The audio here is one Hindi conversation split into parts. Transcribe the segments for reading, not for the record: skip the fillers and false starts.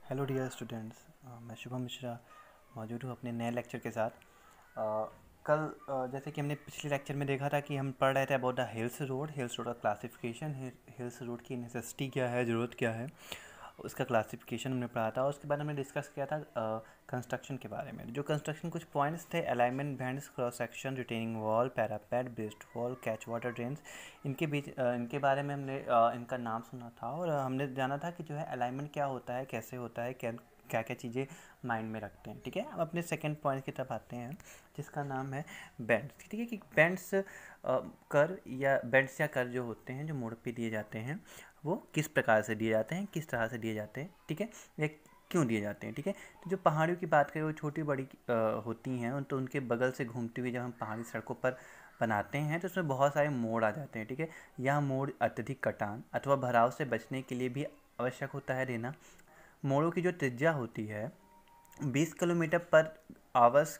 Hello dear students. मैं शुभम मिश्रा मौजूद हूँ अपने नए लेक्चर के साथ। कल जैसे कि हमने पिछले लेक्चर में देखा था कि हम पढ़ रहे थे अबाउट द हिल्स रोड का क्लासिफिकेशन। हिल्स रोड की नेसेसिटी क्या है, ज़रूरत क्या है, उसका क्लासिफिकेशन हमने पढ़ा था। उसके बाद हमने डिस्कस किया था कंस्ट्रक्शन के बारे में। जो कंस्ट्रक्शन कुछ पॉइंट्स थे: alignment, bands, cross section, retaining wall, parapet, breast wall, catch water drains. इनके बीच इनके बारे में हमने इनका नाम सुना था और हमने जाना था कि जो है अलाइनमेंट क्या होता है, कैसे होता है, क्या क्या क्या चीज़ें माइंड में रखते हैं। ठीक है, अब अपने सेकंड पॉइंट की तरफ आते हैं जिसका नाम है बेंड्स। ठीक है, कि बेंड्स या कर जो होते हैं, जो मोड़ पे दिए जाते हैं, वो किस प्रकार से दिए जाते हैं, किस तरह से दिए जाते हैं। ठीक है, या क्यों दिए जाते हैं। ठीक है, तो जो पहाड़ियों की बात करें वो छोटी बड़ी होती हैं, तो उनके बगल से घूमती हुई जब हम पहाड़ी सड़कों पर बनाते हैं तो उसमें बहुत सारे मोड़ आ जाते हैं। ठीक है, यह मोड़ अत्यधिक कटान अथवा भराव से बचने के लिए भी आवश्यक होता है देना। मोड़ों की जो त्रिज्या होती है 20 किलोमीटर पर आवर्स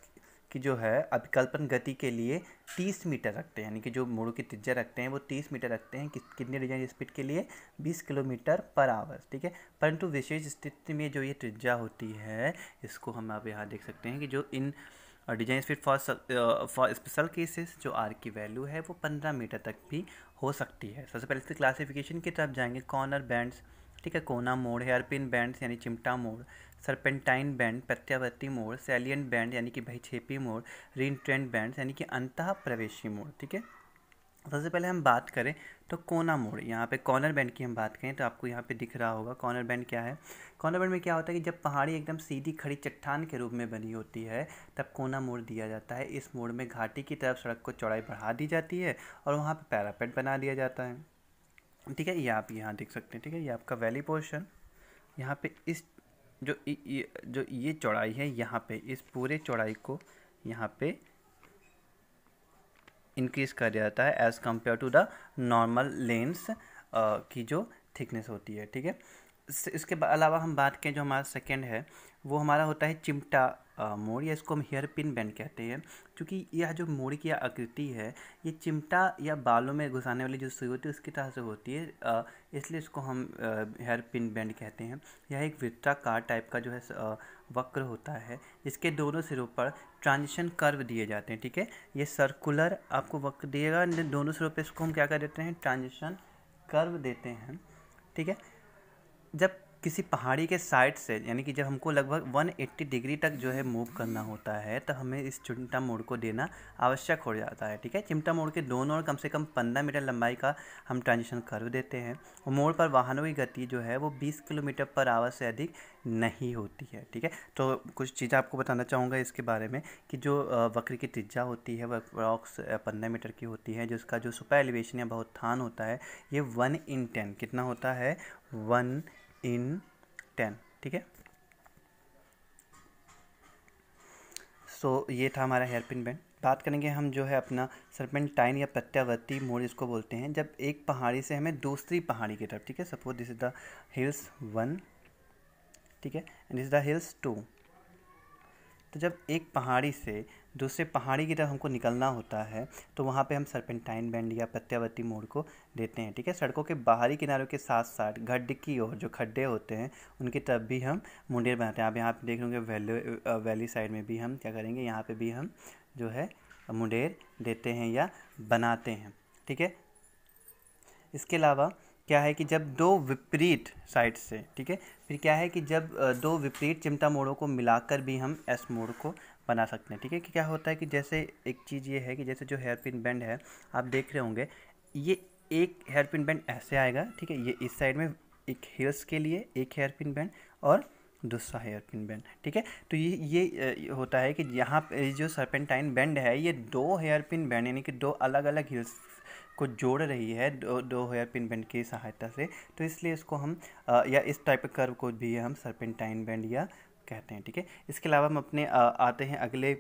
की जो है अभिकल्पन गति के लिए 30 मीटर रखते हैं, यानी कि जो मोड़ों की त्रिज्या रखते हैं वो 30 मीटर रखते हैं कितने डिजाइन स्पीड के लिए, 20 किलोमीटर पर आवर्स। ठीक है, परंतु विशेष स्थिति में जो ये त्रिज्या होती है, इसको हम आप यहाँ देख सकते हैं कि जो इन design speed for special cases जो आर की वैल्यू है वो 15 मीटर तक भी हो सकती है। सबसे पहले इसके क्लासिफिकेशन की तरफ जाएंगे। कॉर्नर बैंड्स, ठीक है, कोना मोड़, हेयरपिन बैंड्स यानी चिमटा मोड़, सरपेंटाइन बैंड, प्रत्यावर्ती मोड़, सैलियंट बैंड यानी कि भैछेपी मोड़, रीइंट्रेंट बैंड यानी कि अंतः प्रवेशी मोड़। ठीक है, सबसे पहले हम बात करें तो कोना मोड़। यहाँ पे कॉर्नर बैंड की हम बात करें तो आपको यहाँ पे दिख रहा होगा कॉर्नर बैंड क्या है। कॉर्नर बैंड में क्या होता है कि जब पहाड़ी एकदम सीधी खड़ी चट्टान के रूप में बनी होती है तब कोना मोड़ दिया जाता है। इस मोड़ में घाटी की तरफ सड़क को चौड़ाई बढ़ा दी जाती है और वहाँ पे पैरापेट बना दिया जाता है। ठीक है, ये आप यहाँ देख सकते हैं। ठीक है, ये आपका वैली पोर्शन। यहाँ पे इस जो ये चौड़ाई है, यहाँ पे इस पूरे चौड़ाई को यहाँ पे इंक्रीज कर दिया जाता है as compared to the normal lens की जो थिकनेस होती है। ठीक है, इसके अलावा हम बात करें जो हमारा सेकंड है वो हमारा होता है चिमटा मोड़, या इसको हम हेयर पिन बैंड कहते हैं। क्योंकि यह जो मोड़ की आकृति है ये चिमटा या बालों में घुसाने वाली जो सुई होती है उसकी तरह से होती है, इसलिए इसको हम हेयर पिन बैंड कहते हैं। यह एक वृत्ताकार टाइप का जो है वक्र होता है, इसके दोनों सिरों पर ट्रांजिशन कर्व दिए जाते हैं। ठीक है, ये सर्कुलर आपको वक्र दिएगा, दोनों सिरों पे इसको हम क्या कर देते हैं, ट्रांजिशन कर्व देते हैं। ठीक है, जब किसी पहाड़ी के साइड से, यानी कि जब हमको लगभग 180 डिग्री तक जो है मूव करना होता है तो हमें इस चिमटा मोड़ को देना आवश्यक हो जाता है। ठीक है, चिमटा मोड़ के दोनों ओर कम से कम 15 मीटर लंबाई का हम ट्रांजिशन कर्व देते हैं और मोड़ पर वाहनों की गति जो है वो 20 किलोमीटर पर आवर से अधिक नहीं होती है। ठीक है, तो कुछ चीज़ें आपको बताना चाहूँगा इसके बारे में कि जो वक्र की त्रिज्या होती है वह अप्रॉक्स 15 मीटर की होती है। जिसका जो सुपर एलिवेशन या बहुत्थान होता है ये 1/10 कितना होता है, 1/10। ठीक है, सो ये था हमारा हेयरपिन बैंड। बात करेंगे हम जो है अपना सरपेंटाइन या प्रत्यावर्ती मोड़ इसको बोलते हैं, जब एक पहाड़ी से हमें दूसरी पहाड़ी की तरफ, ठीक है, suppose this is the hills 1, ठीक है, and this is the hills 2। तो जब एक पहाड़ी से दूसरे पहाड़ी की तरफ हमको निकलना होता है तो वहाँ पे हम सरपेंटाइन बैंड या प्रत्यावर्ती मोड़ को देते हैं। ठीक है, सड़कों के बाहरी किनारों के साथ साथ गड्ढे की ओर जो खड्डे होते हैं उनकी तरफ भी हम मुंडेर बनाते हैं। आप यहाँ पे देख लेंगे वैली साइड में भी हम क्या करेंगे, यहाँ पे भी हम जो है मुंडेर देते हैं या बनाते हैं। ठीक है, इसके अलावा क्या है कि जब दो विपरीत साइड से, ठीक है, फिर क्या है कि जब दो विपरीत चिमटा मोड़ों को मिलाकर भी हम एस मोड़ को बना सकते हैं। ठीक है, कि क्या होता है कि जैसे एक चीज़ ये है कि जैसे जो हेयरपिन बैंड है आप देख रहे होंगे, ये एक हेयरपिन बैंड ऐसे आएगा। ठीक है, ये इस साइड में एक हिल्स के लिए एक हेयरपिन बैंड और दूसरा हेयरपिन बैंड। ठीक है, तो ये होता है कि यहाँ पे जो सरपेंटाइन बैंड है ये दो हेयरपिन बैंड यानी कि दो अलग अलग हिल्स को जोड़ रही है दो हेयर पिन बैंड की सहायता से, तो इसलिए इसको हम या इस टाइप के कर्व को भी हम सरपेंटाइन बैंड या कहते हैं। ठीक है, इसके अलावा हम अपने आते हैं अगले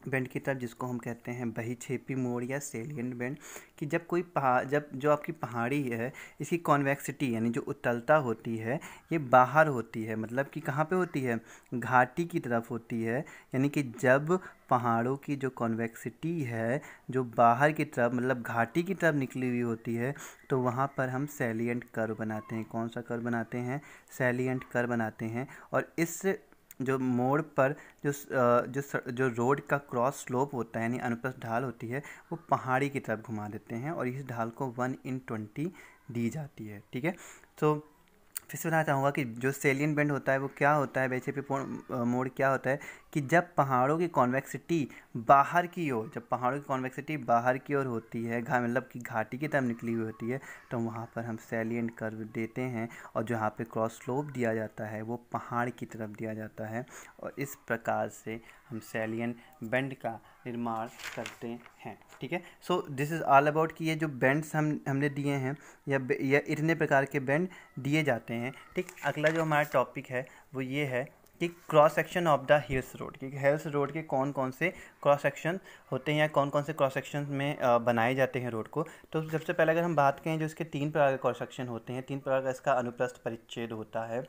बेंड की तरफ, जिसको हम कहते हैं बहीक्षेपी मोड़ या सेलिएंट बेंड, कि जब कोई जब जो आपकी पहाड़ी है इसकी कॉन्वेक्सिटी यानी जो उत्तलता होती है ये बाहर होती है, मतलब कि कहाँ पे होती है, घाटी की तरफ होती है। यानी कि जब पहाड़ों की जो कॉन्वेक्सिटी है जो बाहर की तरफ मतलब घाटी की तरफ निकली हुई होती है, तो वहाँ पर हम सैलिएंट कर्व बनाते हैं। कौन सा कर्व बनाते हैं, सैलिएंट कर्व बनाते हैं। और इस जो मोड़ पर जो रोड का क्रॉस स्लोप होता है यानी अनुप्रस्थ ढाल होती है वो पहाड़ी की तरफ घुमा देते हैं, और इस ढाल को 1/20 दी जाती है। ठीक है, तो फिर से बताना चाहूँगा कि जो सेलियन बेंड होता है वो क्या होता है, वैसे पे मोड़ क्या होता है कि जब पहाड़ों की कॉन्वेक्सिटी बाहर की ओर, जब पहाड़ों की कॉन्वेक्सिटी बाहर की ओर होती है, मतलब कि घाटी की तरफ निकली हुई होती है, तो वहाँ पर हम सैलिएंट कर्व देते हैं, और जहाँ पे क्रॉस स्लोप दिया जाता है वो पहाड़ की तरफ दिया जाता है, और इस प्रकार से हम सैलिएंट बेंड का निर्माण करते हैं। ठीक है, so this is all about कि ये जो बेंड्स हमने दिए हैं या इतने प्रकार के बेंड दिए जाते हैं। ठीक, अगला जो हमारा टॉपिक है वो ये है कि cross section of the hills road, कि हिल्स रोड के कौन कौन से क्रॉस सेक्शन होते हैं या कौन कौन से क्रॉस सेक्शन में बनाए जाते हैं रोड को। तो सबसे पहले अगर हम बात करें जो इसके 3 प्रकार के क्रॉस सेक्शन होते हैं, 3 प्रकार का इसका अनुप्रस्थ परिच्छेद होता है।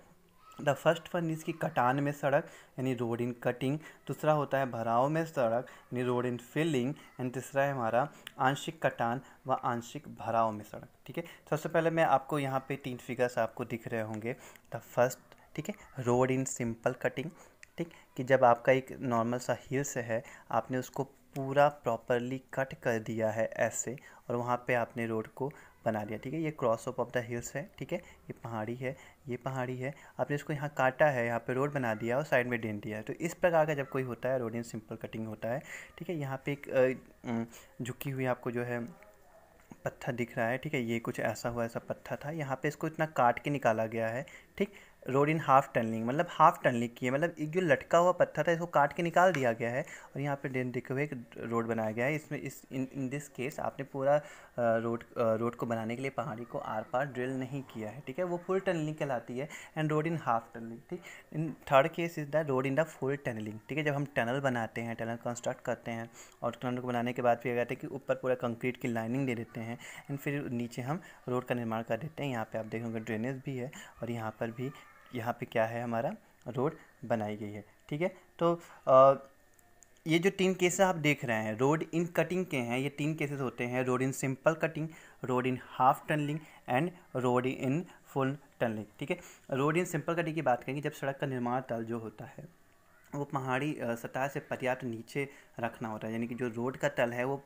द फर्स्ट वन इसकी कटान में सड़क यानी रोड इन कटिंग, दूसरा होता है भराव में सड़क यानी रोड इन फिलिंग, एंड तीसरा है हमारा आंशिक कटान व आंशिक भराव में सड़क। ठीक है, सबसे पहले मैं आपको यहाँ पे 3 फिगर्स आपको दिख रहे होंगे। द फर्स्ट, ठीक है, रोड इन सिंपल कटिंग। ठीक, कि जब आपका एक नॉर्मल सा हिल्स है, आपने उसको पूरा प्रॉपरली कट कर दिया है ऐसे, और वहाँ पे आपने रोड को बना दिया। ठीक है, ये क्रॉस ऑफ द हिल्स है। ठीक है, ये पहाड़ी है, ये पहाड़ी है, आपने इसको यहाँ काटा है, यहाँ पे रोड बना दिया और साइड में डेंट दिया है। तो इस प्रकार का जब कोई होता है रोड इन सिंपल कटिंग होता है। ठीक है, यहाँ पे एक झुकी हुई आपको जो है पत्थर दिख रहा है। ठीक है, ये कुछ ऐसा हुआ ऐसा पत्थर था, यहाँ पे इसको इतना काट के निकाला गया है। ठीक, रोड इन हाफ टनलिंग, मतलब हाफ टनलिंग की है, मतलब एक जो लटका हुआ पत्थर था इसको काट के निकाल दिया गया है, और यहाँ पे दिखे हुए एक रोड बनाया गया है। इसमें इन दिस केस आपने पूरा रोड को बनाने के लिए पहाड़ी को आर पार ड्रिल नहीं किया है। ठीक है, वो फुल टनलिंग कहलाती है, and road in half tunneling. ठीक, in third case is the road in the full tunneling. ठीक है, जब हम टनल बनाते हैं, टनल कंस्ट्रक्ट करते हैं, और टनल को बनाने के बाद फिर कहते हैं कि ऊपर पूरा कंक्रीट की लाइनिंग दे देते हैं, एंड फिर नीचे हम रोड का निर्माण कर देते हैं। यहाँ पे आप देखोगे ड्रेनेज भी है, और यहाँ पर भी, यहाँ पे क्या है, हमारा रोड बनाई गई है। ठीक है, तो ये जो 3 केसेस आप देख रहे हैं रोड इन कटिंग के हैं, ये 3 केसेस होते हैं, road in simple cutting, road in half tunneling, and road in full tunneling. ठीक है, रोड इन सिंपल कटिंग की बात करेंगे जब सड़क का निर्माण तल जो होता है वो पहाड़ी सतह से पर्याप्त नीचे रखना होता है, यानी कि जो रोड का तल है वो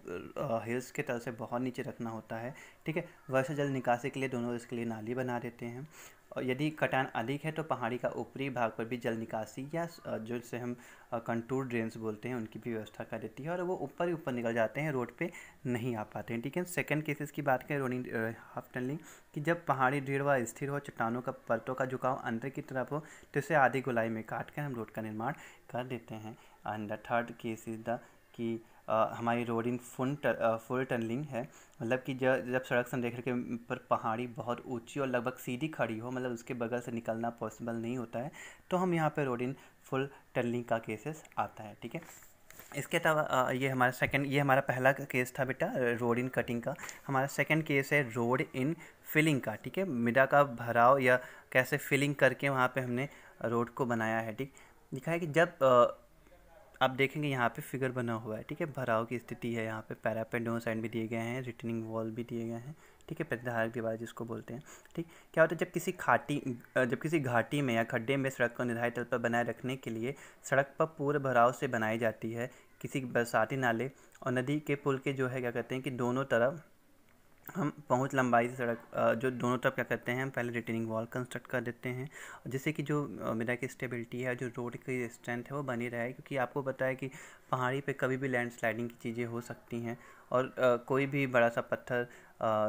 हिल्स के तल से बहुत नीचे रखना होता है। ठीक है, वर्षा जल निकासी के लिए दोनों इसके लिए नाली बना देते हैं, और यदि कटान अधिक है तो पहाड़ी का ऊपरी भाग पर भी जल निकासी या जो जिसे हम कंटूर ड्रेन्स बोलते हैं उनकी भी व्यवस्था कर देती है, और वो ऊपर ही ऊपर निकल जाते हैं, रोड पे नहीं आ पाते हैं। ठीक है, सेकंड केसेस की बात करें रोड हाफ टनलिंग, कि जब पहाड़ी दृढ़ व स्थिर हो, चट्टानों का परतों का झुकाव अंदर की तरफ हो, तो इसे आधी गोलाई में काट कर हम रोड का निर्माण कर देते हैं। And the third case is the कि हमारी रोड इन फुल टनलिंग है, मतलब कि जब सड़क संरेखण के पर पहाड़ी बहुत ऊंची और लगभग सीधी खड़ी हो, मतलब उसके बगल से निकलना पॉसिबल नहीं होता है, तो हम यहाँ पे रोड इन फुल टनलिंग का केसेस आता है। ठीक है, इसके अलावा ये हमारा पहला केस था बेटा रोड इन कटिंग का। हमारा सेकंड केस है रोड इन फिलिंग का। ठीक है, मिडा का भराव या कैसे फिलिंग करके वहाँ पे हमने रोड को बनाया है। ठीक, दिखा है कि जब आप देखेंगे यहाँ पे फिगर बना हुआ है। ठीक है, भराव की स्थिति है, यहाँ पे पैरापेट दोनों साइड भी दिए गए हैं, रिटर्निंग वॉल भी दिए गए हैं। ठीक है, प्रतिधारक दीवार जिसको बोलते हैं। ठीक, क्या होता है जब किसी घाटी में या खड्डे में सड़क को निर्धारित तल पर बनाए रखने के लिए सड़क पर पूर्ण भराव से बनाई जाती है, किसी बरसाती नाले और नदी के पुल के जो है क्या कहते हैं कि दोनों तरफ हम पहुंच लंबाई से सड़क जो दोनों तरफ क्या करते हैं हम पहले रिटेनिंग वॉल कंस्ट्रक्ट कर देते हैं, जिससे कि जो मिडा की स्टेबिलिटी है, जो रोड की स्ट्रेंथ है वो बनी रहे, क्योंकि आपको पता है कि पहाड़ी पे कभी भी लैंडस्लाइडिंग की चीज़ें हो सकती हैं, और कोई भी बड़ा सा पत्थर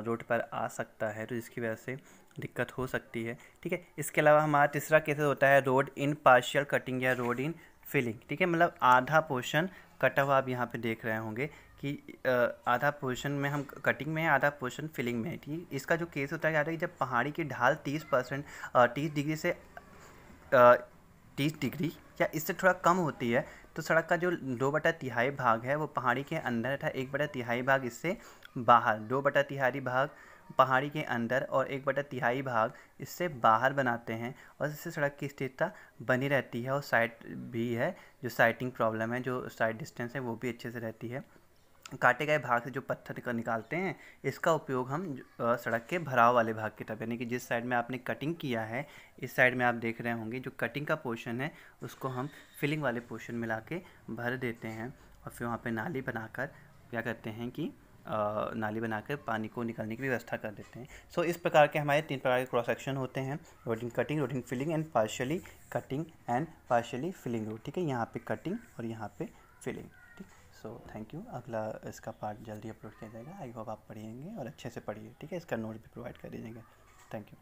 रोड पर आ सकता है, तो जिसकी वजह से दिक्कत हो सकती है। ठीक है, इसके अलावा हमारा तीसरा केस होता है रोड इन पार्शियल कटिंग या रोड इन फिलिंग। ठीक है, मतलब आधा पोर्शन कटा हुआ आप यहाँ पे देख रहे होंगे कि आधा पोर्शन में हम कटिंग में है, आधा पोर्शन फिलिंग में है। ठीक, इसका जो केस होता है कि जब पहाड़ी की ढाल 30 डिग्री से 30 डिग्री या इससे थोड़ा कम होती है तो सड़क का जो 2/3 भाग है वो पहाड़ी के अंदर तथा 1/3 भाग इससे बाहर, 2/3 भाग पहाड़ी के अंदर और 1/3 भाग इससे बाहर बनाते हैं और इससे सड़क की स्थिरता बनी रहती है और साइड भी है, जो साइटिंग प्रॉब्लम है, जो साइड डिस्टेंस है वो भी अच्छे से रहती है। काटे गए भाग से जो पत्थर का निकालते हैं इसका उपयोग हम सड़क के भराव वाले भाग की तरफ, यानी कि जिस साइड में आपने कटिंग किया है इस साइड में आप देख रहे होंगे जो कटिंग का पोर्शन है उसको हम फिलिंग वाले पोर्शन मिला के भर देते हैं और फिर वहाँ पे नाली बनाकर क्या करते हैं कि नाली बनाकर पानी को निकलने की व्यवस्था कर देते हैं। सो इस प्रकार के हमारे 3 प्रकार के क्रॉस सेक्शन होते हैं, road in cutting, road in filling and partially cutting and partially filling road. ठीक है, यहाँ पे कटिंग और यहाँ पे फिलिंग। ठीक, सो थैंक यू। अगला इसका पार्ट जल्दी अपलोड किया जाएगा। आई होप आप पढ़िएंगे और अच्छे से पढ़िए। ठीक है, इसका नोट भी प्रोवाइड कर दीजिएगा। Thank you.